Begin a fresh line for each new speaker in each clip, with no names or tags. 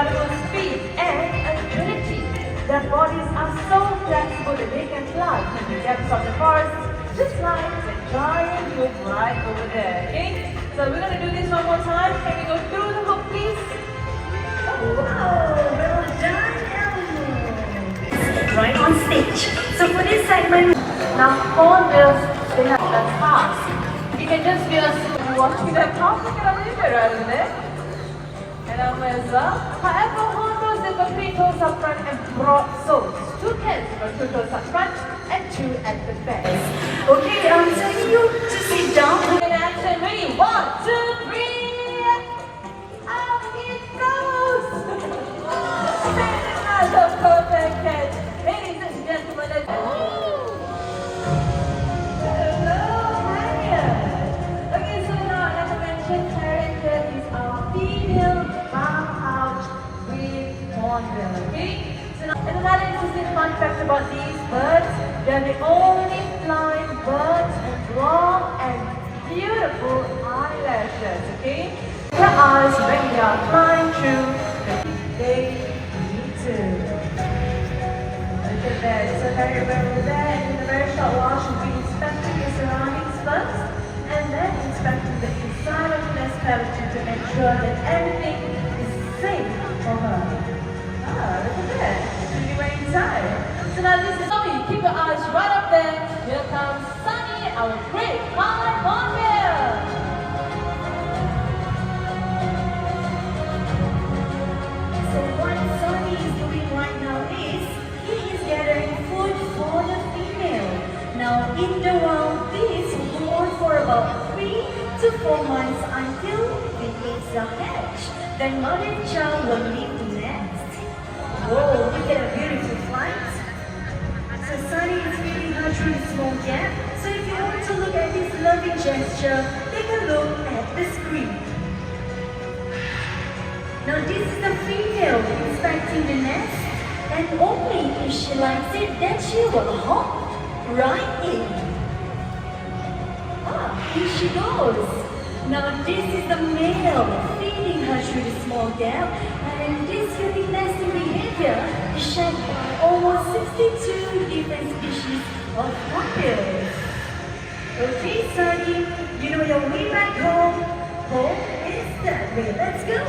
incredible speed and agility. Their bodies are so flexible that they can fly in the depths of the forest, just like the giant hoop right over there. Okay? So we're going to do this one more time. Can we go through the hoop, please?
Wow, well done, Elmo. Right on stage. So for this segment,
Now, hornbills, they have a task. You can just be watching them pass. Look at them right in there. And as well. However, hornbills, they've got 3 toes up front and broad soles. 2 pairs, got 2 toes up front and 2 at the back.
okay, I'm telling you to sit down.
And action, ready? 1, 2, 3. Out it goes. And another perfect catch. Ladies and gentlemen, let's go. Okay? So now, and another interesting fun fact about these birds, they're the only flying birds with long and beautiful eyelashes, okay? Their eyes, when they are flying through, they need to. Look at that, so very well there, and in a very short while she'll be inspecting the surroundings first, and then inspecting the inside of the nest cavity to ensure that everything is safe for her. Look at that. Really right inside. So now this is Sunny. Keep your eyes right up there. Here comes Sunny, our great flying hornbill.
So what Sonny is doing right now is, he is gathering food for the female. Now in the wild, this will go on for about 3 to 4 months until it eggs are hatched. Then mother and child will leave the nest. Whoa, look at a beautiful flight. So Sunny is feeding her through a small gap. So if you want to look at this loving gesture, take a look at the screen. Now this is the female inspecting the nest, and only if she likes it, then she will hop right in. Here she goes. Now this is the male feeding her through the small gap, and this unique nesting behavior is shared by almost 62 different species of hornbills. Okay, Sunny, you know your way back home. Home is that way. Let's go.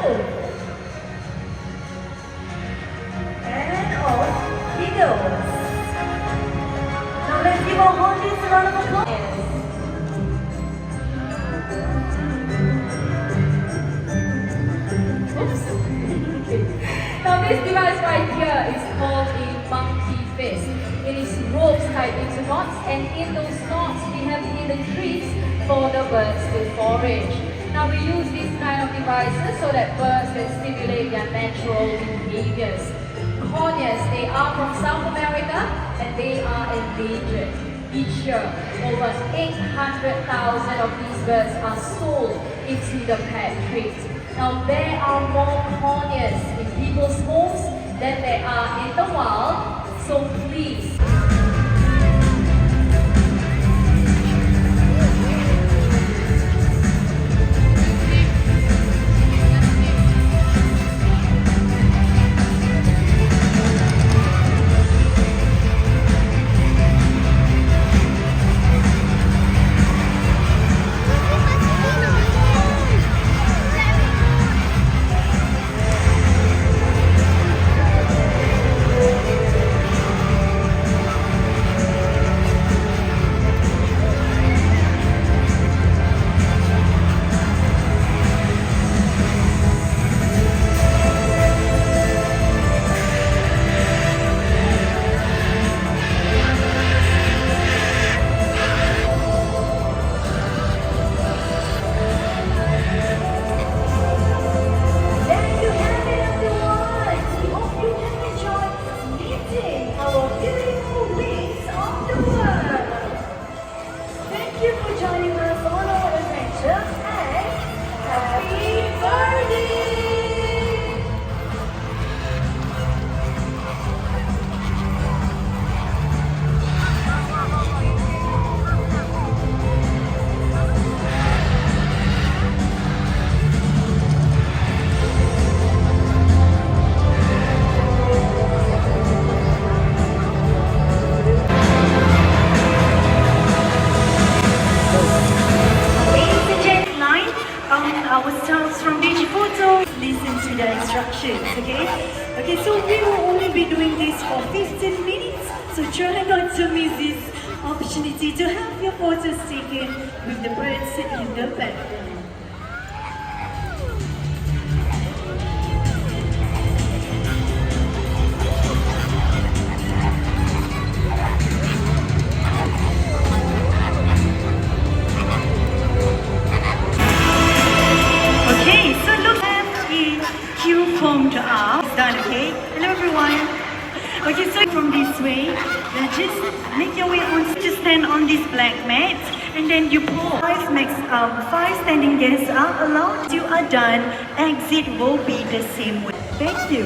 And off he goes. Now let's give our hornbills a round of applause.
Now this device right here is called a monkey fist. It is ropes tied into knots, and in those knots we have hidden trees for the birds to forage. Now we use these kind of devices so that birds can stimulate their natural behaviors. Conures, they are from South America and they are endangered. Each year, over 800,000 of these birds are sold into the pet trade. Now there are more conures in people's homes than there are in the wild, so please.
our staffs from DigiPhoto. Listen to the instructions, okay? Okay, so we will only be doing this for 15 minutes. So try not to miss this opportunity to have your photos taken with the birds in the background. Okay, so look at the cue formed up. It's done, okay? Hello everyone. Okay, so from this way, just make your way on, just stand on this black mat, and then you pull. Five standing guests are allowed. You are done. Exit will be the same way. Thank you.